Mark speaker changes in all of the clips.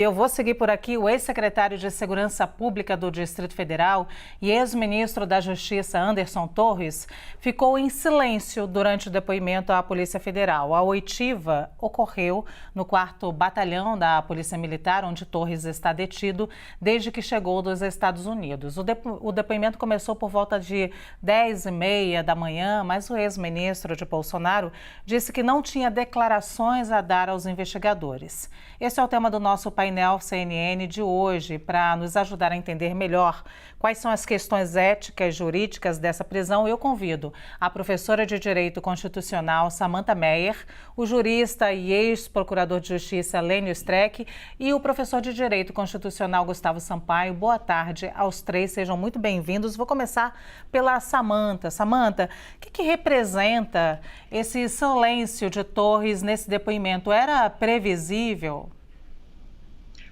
Speaker 1: Eu vou seguir por aqui. O ex-secretário de Segurança Pública do Distrito Federal e ex-ministro da Justiça, Anderson Torres, ficou em silêncio durante o depoimento à Polícia Federal. A oitiva ocorreu no 4º Batalhão da Polícia Militar, onde Torres está detido desde que chegou dos Estados Unidos. O depoimento começou por volta de 10h30 da manhã, mas o ex-ministro de Bolsonaro disse que não tinha declarações a dar aos investigadores. Esse é o tema do nosso painel CNN de hoje. Para nos ajudar a entender melhor quais são as questões éticas e jurídicas dessa prisão, eu convido a professora de Direito Constitucional Samantha Meyer, o jurista e ex-procurador de Justiça Lênio Streck e o professor de Direito Constitucional Gustavo Sampaio. Boa tarde aos três, sejam muito bem-vindos. Vou começar pela Samantha. Samantha, o que representa esse silêncio de Torres nesse depoimento? Era previsível?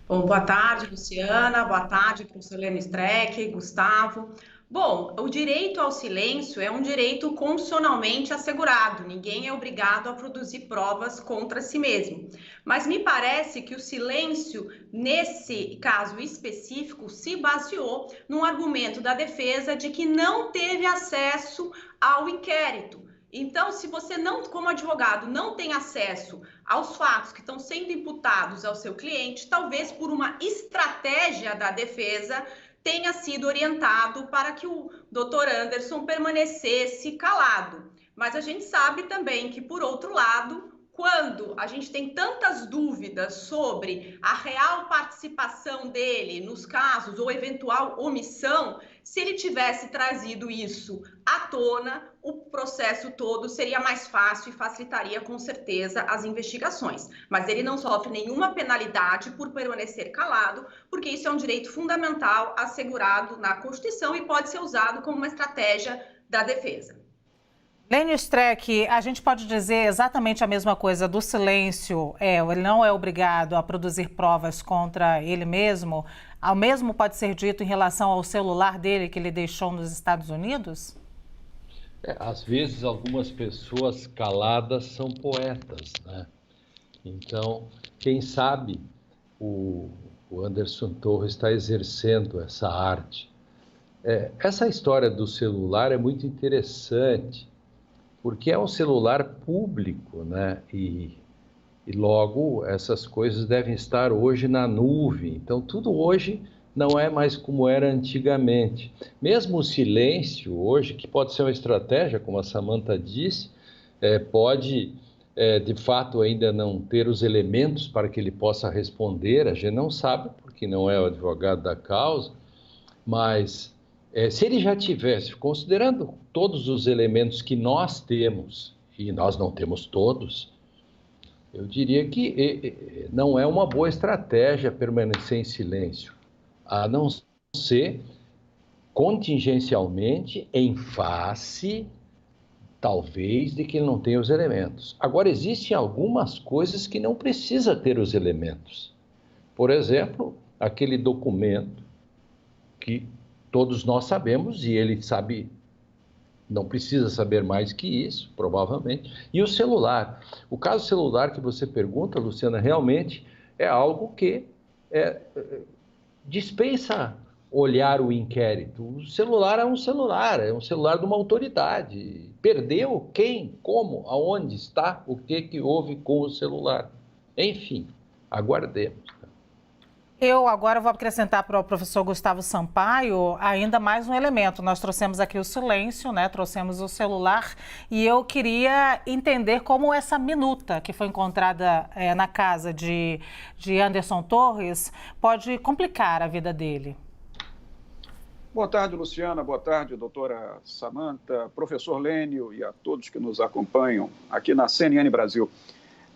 Speaker 2: Bom, boa tarde, Luciana. Boa tarde, professor Lênio Streck, Gustavo. Bom, o direito ao silêncio é um direito constitucionalmente assegurado. Ninguém é obrigado a produzir provas contra si mesmo. Mas me parece que o silêncio, nesse caso específico, se baseou num argumento da defesa de que não teve acesso ao inquérito. Então, se você não, como advogado, não tem acesso aos fatos que estão sendo imputados ao seu cliente, talvez por uma estratégia da defesa tenha sido orientado para que o doutor Anderson permanecesse calado. Mas a gente sabe também que, por outro lado, quando a gente tem tantas dúvidas sobre a real participação dele nos casos ou eventual omissão, se ele tivesse trazido isso à tona, o processo todo seria mais fácil e facilitaria com certeza as investigações. Mas ele não sofre nenhuma penalidade por permanecer calado, porque isso é um direito fundamental assegurado na Constituição e pode ser usado como uma estratégia da defesa.
Speaker 1: Lênio Streck, a gente pode dizer exatamente a mesma coisa do silêncio, ele não é obrigado a produzir provas contra ele mesmo? O mesmo pode ser dito em relação ao celular dele que ele deixou nos Estados Unidos?
Speaker 3: Às vezes algumas pessoas caladas são poetas, né? Então, quem sabe o Anderson Torres está exercendo essa arte. Essa história do celular é muito interessante, porque é um celular público, né? E logo essas coisas devem estar hoje na nuvem. Então tudo hoje não é mais como era antigamente. Mesmo o silêncio hoje, que pode ser uma estratégia, como a Samantha disse, pode de fato ainda não ter os elementos para que ele possa responder. A gente não sabe, porque não é o advogado da causa, mas se ele já tivesse, considerando todos os elementos que nós temos, e nós não temos todos, eu diria que não é uma boa estratégia permanecer em silêncio, a não ser contingencialmente em face, talvez, de que ele não tenha os elementos. Agora, existem algumas coisas que não precisa ter os elementos. Por exemplo, aquele documento que todos nós sabemos, e ele sabe, não precisa saber mais que isso, provavelmente. E o celular. O caso celular que você pergunta, Luciana, realmente é algo que dispensa olhar o inquérito. O celular é um celular de uma autoridade. Perdeu quem, como, aonde está, o que houve com o celular. Enfim, aguardemos.
Speaker 1: Eu agora vou acrescentar para o professor Gustavo Sampaio ainda mais um elemento. Nós trouxemos aqui o silêncio, né? Trouxemos o celular e eu queria entender como essa minuta que foi encontrada na casa de Anderson Torres pode complicar a vida dele.
Speaker 4: Boa tarde, Luciana. Boa tarde, doutora Samantha, professor Lênio e a todos que nos acompanham aqui na CNN Brasil.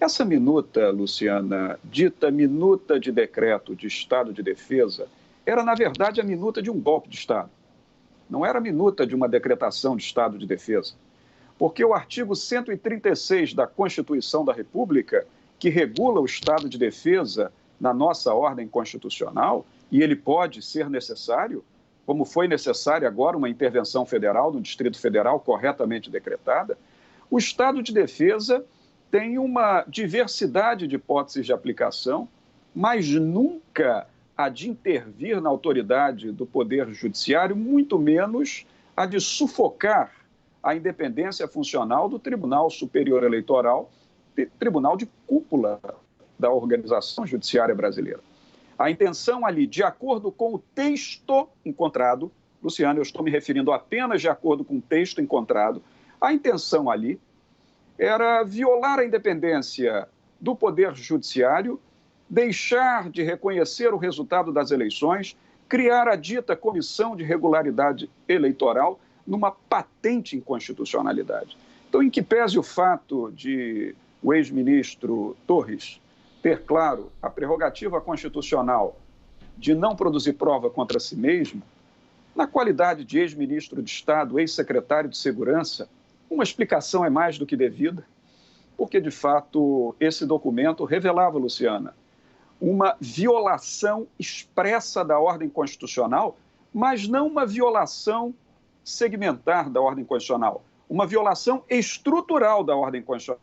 Speaker 4: Essa minuta, Luciana, dita minuta de decreto de estado de defesa, era, na verdade, a minuta de um golpe de Estado. Não era a minuta de uma decretação de estado de defesa. Porque o artigo 136 da Constituição da República, que regula o estado de defesa na nossa ordem constitucional, e ele pode ser necessário, como foi necessária agora uma intervenção federal no Distrito Federal corretamente decretada, o estado de defesa tem uma diversidade de hipóteses de aplicação mas nunca a de intervir na autoridade do Poder Judiciário, muito menos a de sufocar a independência funcional do Tribunal Superior Eleitoral, tribunal de cúpula da organização judiciária brasileira. A intenção ali, de acordo com o texto encontrado, Luciano, eu estou me referindo apenas de acordo com o texto encontrado, a intenção ali era violar a independência do Poder Judiciário, deixar de reconhecer o resultado das eleições, criar a dita Comissão de Regularidade Eleitoral numa patente inconstitucionalidade. Então, em que pese o fato de o ex-ministro Torres ter, claro, a prerrogativa constitucional de não produzir prova contra si mesmo, na qualidade de ex-ministro de Estado, ex-secretário de Segurança, uma explicação é mais do que devida, porque, de fato, esse documento revelava, Luciana, uma violação expressa da ordem constitucional, mas não uma violação segmentar da ordem constitucional, uma violação estrutural da ordem constitucional.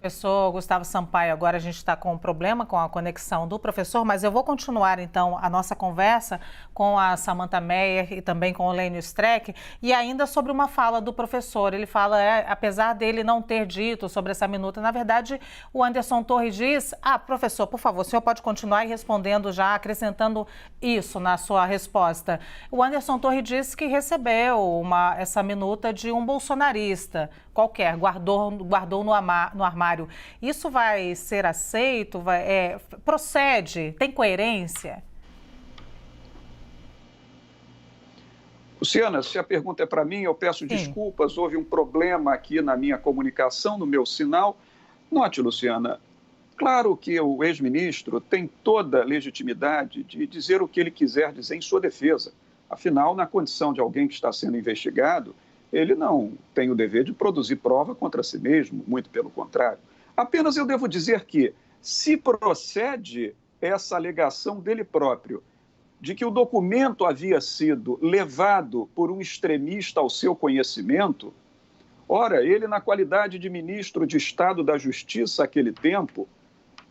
Speaker 1: Professor Gustavo Sampaio, agora a gente está com um problema com a conexão do professor, mas eu vou continuar então a nossa conversa com a Samantha Meyer e também com o Lênio Streck, e ainda sobre uma fala do professor. Ele fala, apesar dele não ter dito sobre essa minuta, na verdade o Anderson Torres diz, professor, por favor, o senhor pode continuar respondendo já, acrescentando isso na sua resposta. O Anderson Torres disse que recebeu essa minuta de um bolsonarista qualquer, guardou no armário. Isso vai ser aceito? Procede? Tem coerência?
Speaker 4: Luciana, se a pergunta é para mim, eu peço desculpas. Houve um problema aqui na minha comunicação, no meu sinal. Note, Luciana, claro que o ex-ministro tem toda a legitimidade de dizer o que ele quiser dizer em sua defesa. Afinal, na condição de alguém que está sendo investigado, ele não tem o dever de produzir prova contra si mesmo, muito pelo contrário. Apenas eu devo dizer que, se procede essa alegação dele próprio, de que o documento havia sido levado por um extremista ao seu conhecimento, ora, ele, na qualidade de ministro de Estado da Justiça àquele tempo,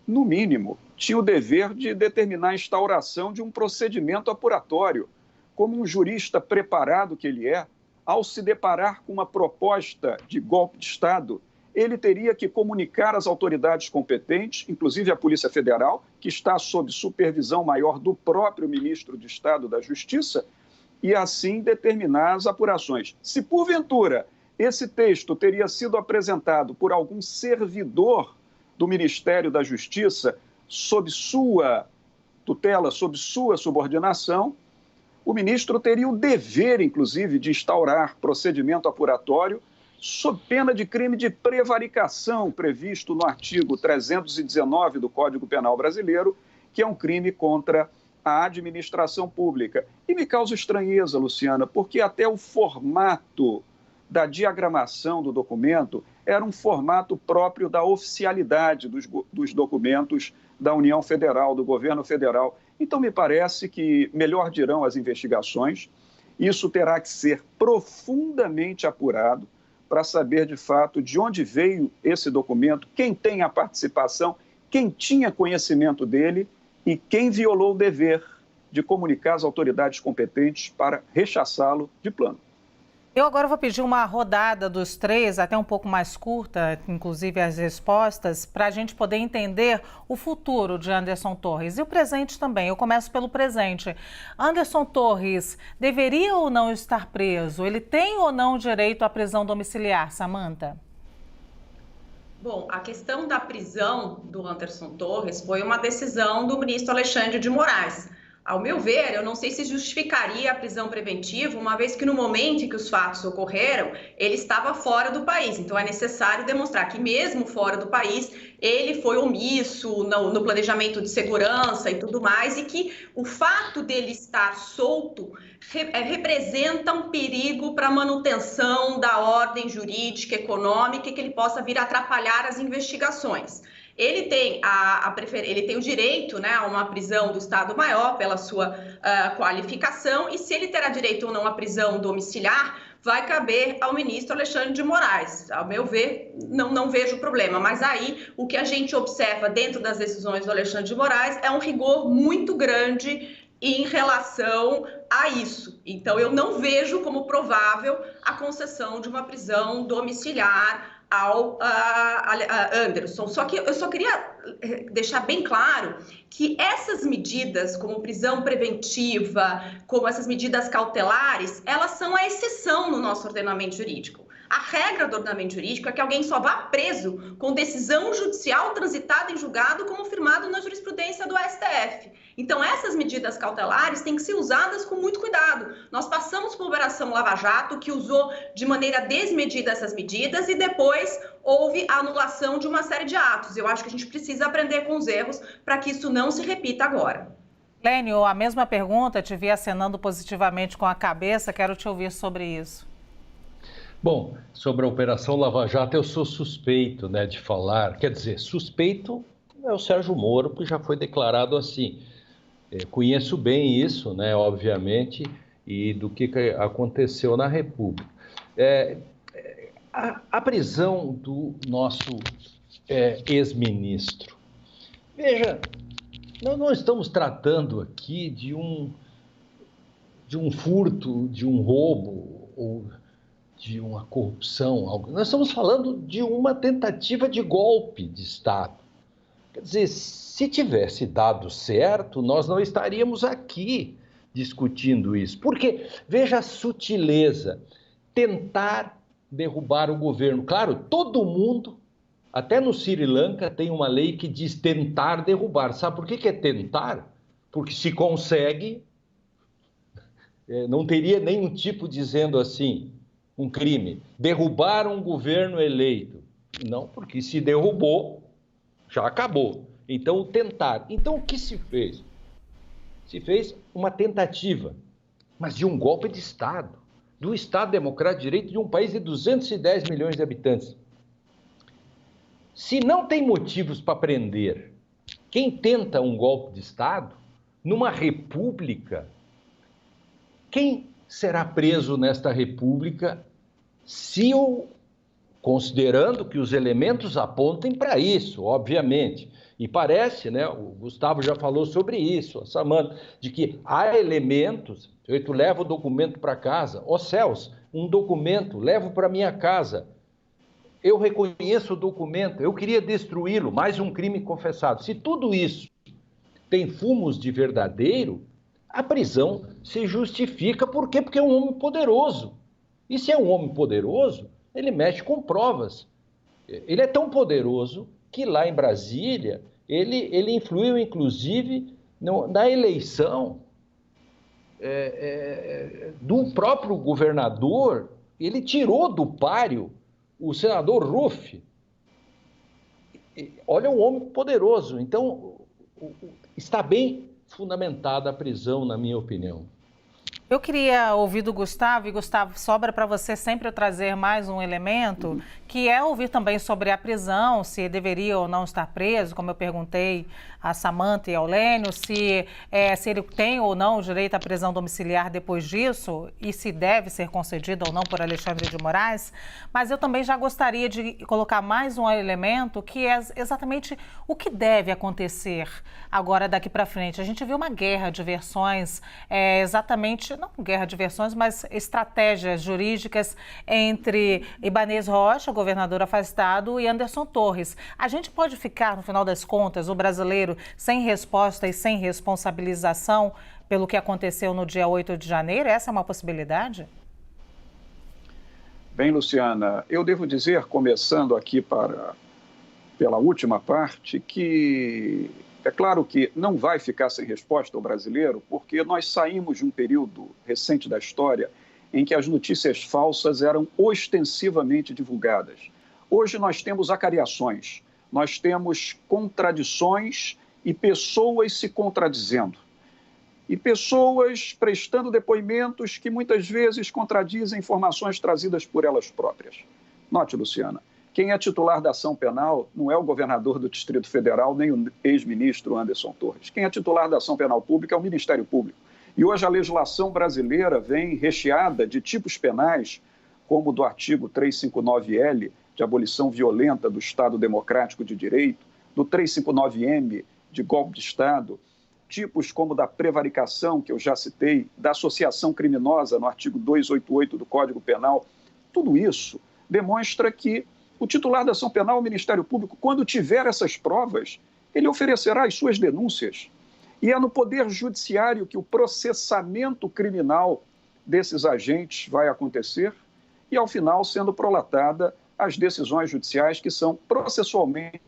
Speaker 4: no mínimo, tinha o dever de determinar a instauração de um procedimento apuratório, como um jurista preparado que ele é. Ao se deparar com uma proposta de golpe de Estado, ele teria que comunicar às autoridades competentes, inclusive à Polícia Federal, que está sob supervisão maior do próprio ministro de Estado da Justiça, e assim determinar as apurações. Se, porventura, esse texto teria sido apresentado por algum servidor do Ministério da Justiça, sob sua tutela, sob sua subordinação, o ministro teria o dever, inclusive, de instaurar procedimento apuratório sob pena de crime de prevaricação previsto no artigo 319 do Código Penal Brasileiro, que é um crime contra a administração pública. E me causa estranheza, Luciana, porque até o formato da diagramação do documento era um formato próprio da oficialidade dos documentos da União Federal, do governo federal. Então, me parece que melhor dirão as investigações. Isso terá que ser profundamente apurado para saber, de fato, de onde veio esse documento, quem tem a participação, quem tinha conhecimento dele e quem violou o dever de comunicar às autoridades competentes para rechaçá-lo de plano.
Speaker 1: Eu agora vou pedir uma rodada dos três, até um pouco mais curta, inclusive as respostas, para a gente poder entender o futuro de Anderson Torres e o presente também. Eu começo pelo presente. Anderson Torres deveria ou não estar preso? Ele tem ou não direito à prisão domiciliar, Samantha?
Speaker 2: Bom, a questão da prisão do Anderson Torres foi uma decisão do ministro Alexandre de Moraes. Ao meu ver, eu não sei se justificaria a prisão preventiva, uma vez que no momento em que os fatos ocorreram, ele estava fora do país. Então, é necessário demonstrar que mesmo fora do país, ele foi omisso no planejamento de segurança e tudo mais, e que o fato dele estar solto representa um perigo para a manutenção da ordem jurídica, econômica, e que ele possa vir a atrapalhar as investigações. Ele tem, ele tem o direito, né, a uma prisão do Estado Maior pela sua qualificação, e se ele terá direito ou não à prisão domiciliar, vai caber ao ministro Alexandre de Moraes. Ao meu ver, não vejo problema. Mas aí, o que a gente observa dentro das decisões do Alexandre de Moraes é um rigor muito grande em relação a isso. Então, eu não vejo como provável a concessão de uma prisão domiciliar ao Anderson. Só que eu só queria deixar bem claro que essas medidas, como prisão preventiva, como essas medidas cautelares, elas são a exceção no nosso ordenamento jurídico. A regra do ordenamento jurídico é que alguém só vá preso com decisão judicial transitada em julgado, como firmado na jurisprudência do STF. Então, essas medidas cautelares têm que ser usadas com muito cuidado. Nós passamos por Operação Lava Jato, que usou de maneira desmedida essas medidas, e depois houve a anulação de uma série de atos. Eu acho que a gente precisa aprender com os erros para que isso não se repita agora.
Speaker 1: Lênio, a mesma pergunta, te vi acenando positivamente com a cabeça, quero te ouvir sobre isso.
Speaker 3: Bom, sobre a Operação Lava Jato, eu sou suspeito, né, de falar. Quer dizer, suspeito é o Sérgio Moro, que já foi declarado assim. Conheço bem isso, né, obviamente, e do que aconteceu na República. A prisão do nosso ex-ministro. Veja, nós não estamos tratando aqui de um furto, de um roubo, ou de uma corrupção. Nós estamos falando de uma tentativa de golpe de Estado. Quer dizer, se tivesse dado certo, nós não estaríamos aqui discutindo isso. Porque, veja a sutileza, tentar derrubar o governo. Claro, todo mundo, até no Sri Lanka, tem uma lei que diz tentar derrubar. Sabe por que é tentar? Porque se consegue, não teria nenhum tipo dizendo assim, um crime, derrubar um governo eleito. Não, porque se derrubou, já acabou. Então, o tentar. Então, o que se fez? Se fez uma tentativa, mas de um golpe de Estado, do Estado Democrático de Direito de um país de 210 milhões de habitantes. Se não tem motivos para prender quem tenta um golpe de Estado, numa república, quem será preso nesta república se considerando que os elementos apontem para isso, obviamente. E parece, né, o Gustavo já falou sobre isso, a Samanta, de que há elementos, tu leva o documento para casa, céus, um documento, levo para minha casa, eu reconheço o documento, eu queria destruí-lo, mais um crime confessado. Se tudo isso tem fumos de verdadeiro, a prisão se justifica. Por quê? Porque é um homem poderoso. E se é um homem poderoso, ele mexe com provas. Ele é tão poderoso que lá em Brasília, ele influiu, inclusive, na eleição do próprio governador. Ele tirou do páreo o senador Ruff. Olha, um homem poderoso. Então, está bem fundamentada a prisão, na minha opinião.
Speaker 1: Eu queria ouvir do Gustavo, e Gustavo, sobra para você sempre trazer mais um elemento, que é ouvir também sobre a prisão, se deveria ou não estar preso, como eu perguntei a Samanta e ao Lênio, se ele tem ou não o direito à prisão domiciliar depois disso, e se deve ser concedida ou não por Alexandre de Moraes. Mas eu também já gostaria de colocar mais um elemento, que é exatamente o que deve acontecer agora daqui para frente. A gente viu uma guerra de versões, exatamente, não guerra de versões, mas estratégias jurídicas entre Ibanez Rocha, governador afastado, e Anderson Torres. A gente pode ficar, no final das contas, o brasileiro, sem resposta e sem responsabilização pelo que aconteceu no dia 8 de janeiro? Essa é uma possibilidade?
Speaker 4: Bem, Luciana, eu devo dizer, começando aqui pela última parte, que é claro que não vai ficar sem resposta o brasileiro, porque nós saímos de um período recente da história em que as notícias falsas eram ostensivamente divulgadas. Hoje nós temos acariações, nós temos contradições e pessoas se contradizendo. E pessoas prestando depoimentos que muitas vezes contradizem informações trazidas por elas próprias. Note, Luciana, quem é titular da ação penal não é o governador do Distrito Federal, nem o ex-ministro Anderson Torres. Quem é titular da ação penal pública é o Ministério Público. E hoje a legislação brasileira vem recheada de tipos penais como do artigo 359L, de abolição violenta do Estado Democrático de Direito, do 359M, de golpe de Estado, tipos como da prevaricação, que eu já citei, da associação criminosa, no artigo 288 do Código Penal, tudo isso demonstra que o titular da ação penal, o Ministério Público, quando tiver essas provas, ele oferecerá as suas denúncias. E é no Poder Judiciário que o processamento criminal desses agentes vai acontecer e, ao final, sendo prolatada as decisões judiciais que são processualmente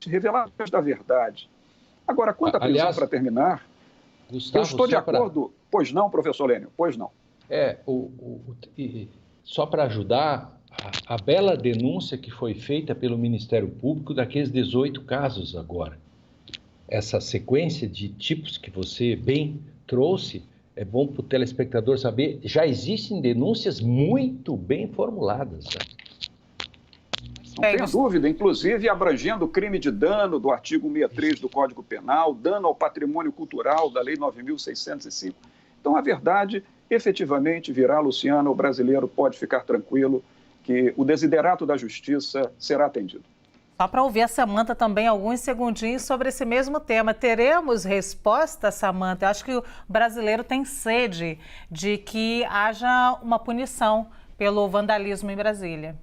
Speaker 4: reveladas da verdade. Agora, quanto à prisão, para terminar,
Speaker 3: Gustavo,
Speaker 4: eu estou de acordo... Pois não, professor Lênio? Pois não.
Speaker 3: Só para ajudar, a bela denúncia que foi feita pelo Ministério Público daqueles 18 casos agora. Essa sequência de tipos que você bem trouxe, é bom para o telespectador saber, já existem denúncias muito bem formuladas.
Speaker 4: Não tenha dúvida, inclusive abrangendo o crime de dano do artigo 163 do Código Penal, dano ao patrimônio cultural da Lei 9.605. Então, a verdade, efetivamente, virá, Luciana, o brasileiro pode ficar tranquilo que o desiderato da justiça será atendido.
Speaker 1: Só para ouvir a Samanta também alguns segundinhos sobre esse mesmo tema. Teremos resposta, Samanta? Eu acho que o brasileiro tem sede de que haja uma punição pelo vandalismo em Brasília.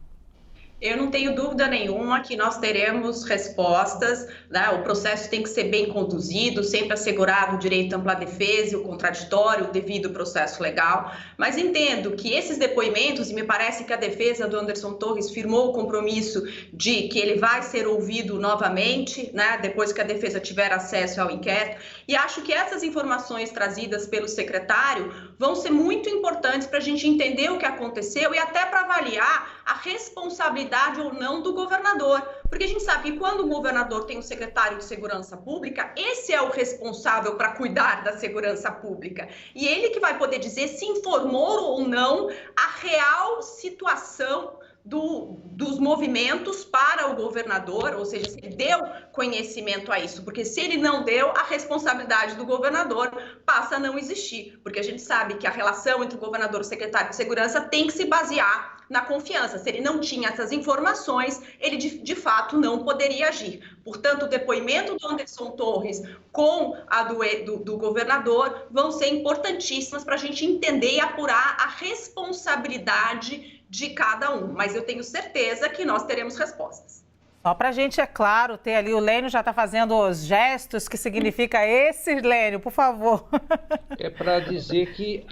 Speaker 2: Eu não tenho dúvida nenhuma que nós teremos respostas, né? O processo tem que ser bem conduzido, sempre assegurado o direito à ampla defesa, o contraditório, o devido processo legal, mas entendo que esses depoimentos, e me parece que a defesa do Anderson Torres firmou o compromisso de que ele vai ser ouvido novamente, né? Depois que a defesa tiver acesso ao inquérito, e acho que essas informações trazidas pelo secretário vão ser muito importantes para a gente entender o que aconteceu e até para avaliar a responsabilidade ou não do governador, porque a gente sabe que quando o governador tem um secretário de segurança pública, esse é o responsável para cuidar da segurança pública, e ele que vai poder dizer se informou ou não a real situação dos movimentos para o governador, ou seja, se ele deu conhecimento a isso, porque se ele não deu, a responsabilidade do governador passa a não existir, porque a gente sabe que a relação entre o governador e o secretário de segurança tem que se basear na confiança. Se ele não tinha essas informações, ele de fato não poderia agir. Portanto, o depoimento do Anderson Torres com a do governador vão ser importantíssimas para a gente entender e apurar a responsabilidade de cada um. Mas eu tenho certeza que nós teremos respostas.
Speaker 1: Só para a gente, é claro, ter ali, o Lênio já está fazendo os gestos, que significa esse, Lênio, por favor.
Speaker 3: É para dizer que,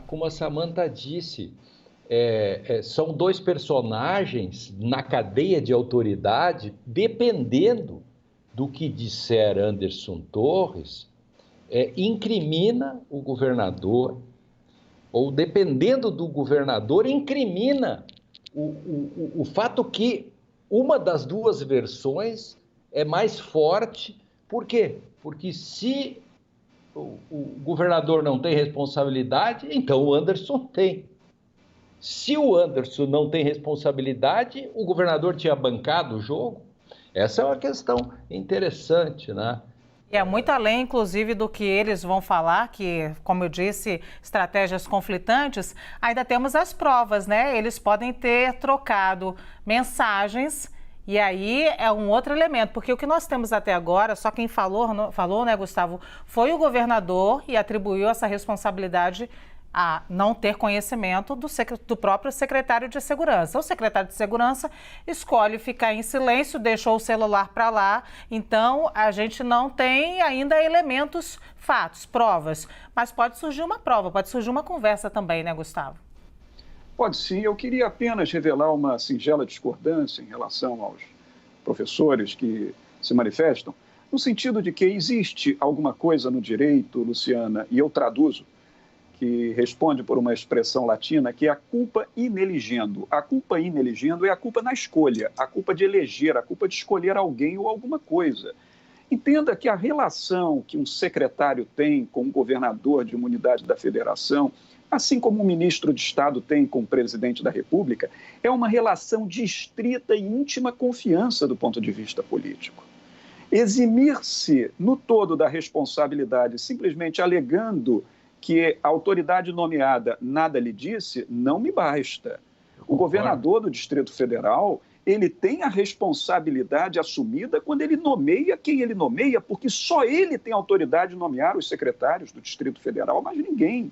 Speaker 3: como a Samanta disse, são dois personagens na cadeia de autoridade, dependendo do que disser Anderson Torres, incrimina o governador, ou dependendo do governador, incrimina o fato que uma das duas versões é mais forte. Por quê? Porque se o governador não tem responsabilidade, então o Anderson tem. Se o Anderson não tem responsabilidade, o governador tinha bancado o jogo? Essa é uma questão interessante, né?
Speaker 1: E é muito além, inclusive, do que eles vão falar, que, como eu disse, estratégias conflitantes, ainda temos as provas, né? Eles podem ter trocado mensagens e aí é um outro elemento, porque o que nós temos até agora, só quem falou, né, Gustavo, foi o governador e atribuiu essa responsabilidade a não ter conhecimento do próprio secretário de Segurança. O secretário de Segurança escolhe ficar em silêncio, deixou o celular para lá, então a gente não tem ainda elementos, fatos, provas, mas pode surgir uma prova, pode surgir uma conversa também, né, Gustavo?
Speaker 4: Pode sim, eu queria apenas revelar uma singela discordância em relação aos professores que se manifestam, no sentido de que existe alguma coisa no direito, Luciana, e eu traduzo, que responde por uma expressão latina, que é a culpa in eligendo. A culpa in eligendo é a culpa na escolha, a culpa de eleger, a culpa de escolher alguém ou alguma coisa. Entenda que a relação que um secretário tem com o governador de uma unidade da federação, assim como um ministro de Estado tem com o presidente da República, é uma relação de estrita e íntima confiança do ponto de vista político. Eximir-se no todo da responsabilidade simplesmente alegando que a autoridade nomeada nada lhe disse, não me basta. O governador do Distrito Federal, ele tem a responsabilidade assumida quando ele nomeia quem ele nomeia, porque só ele tem autoridade de nomear os secretários do Distrito Federal, mas ninguém.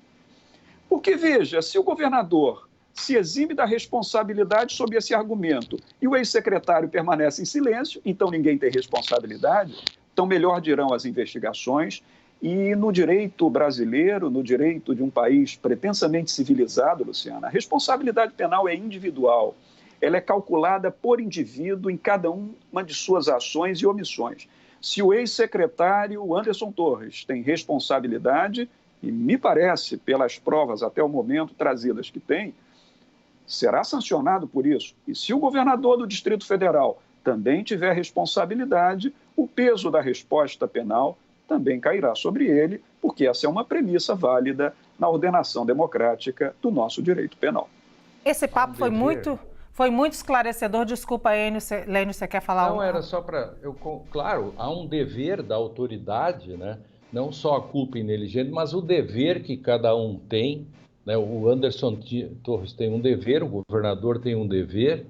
Speaker 4: Porque, veja, se o governador se exime da responsabilidade sob esse argumento e o ex-secretário permanece em silêncio, então ninguém tem responsabilidade, então melhor dirão as investigações. E no direito brasileiro, no direito de um país pretensamente civilizado, Luciana, a responsabilidade penal é individual. Ela é calculada por indivíduo em cada uma de suas ações e omissões. Se o ex-secretário Anderson Torres tem responsabilidade, e me parece, pelas provas até o momento trazidas que tem, será sancionado por isso. E se o governador do Distrito Federal também tiver responsabilidade, o peso da resposta penal também cairá sobre ele, porque essa é uma premissa válida na ordenação democrática do nosso direito penal.
Speaker 1: Esse papo foi muito esclarecedor. Desculpa, Lênio, você quer falar algo?
Speaker 3: Não, era só para... Claro, há um dever da autoridade, né? Não só a culpa ineligente, mas o dever que cada um tem, né? O Anderson Torres tem um dever, o governador tem um dever,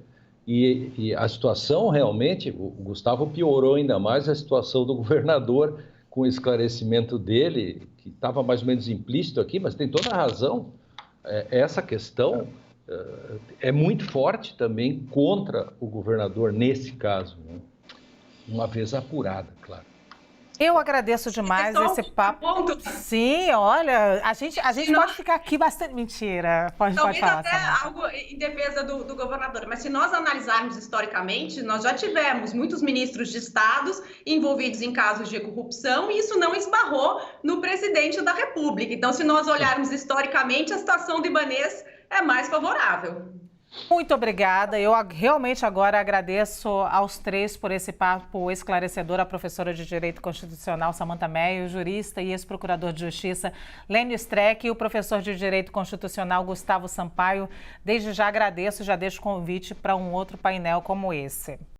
Speaker 3: e a situação realmente, o Gustavo piorou ainda mais a situação do governador, com o esclarecimento dele, que estava mais ou menos implícito aqui, mas tem toda a razão. Essa questão é muito forte também contra o governador nesse caso, né? Uma vez apurada, claro.
Speaker 1: Eu agradeço demais esse papo. Sim, olha, a gente pode ficar aqui bastante... Mentira, pode falar.
Speaker 2: Até algo em defesa do governador, mas se nós analisarmos historicamente, nós já tivemos muitos ministros de estados envolvidos em casos de corrupção e isso não esbarrou no presidente da República. Então, se nós olharmos historicamente, a situação do Ibanez é mais favorável.
Speaker 1: Muito obrigada. Eu realmente agora agradeço aos três por esse papo esclarecedor, a professora de Direito Constitucional Samantha Meyer, o jurista e ex-procurador de Justiça Lênio Streck e o professor de Direito Constitucional Gustavo Sampaio. Desde já agradeço, já deixo o convite para um outro painel como esse.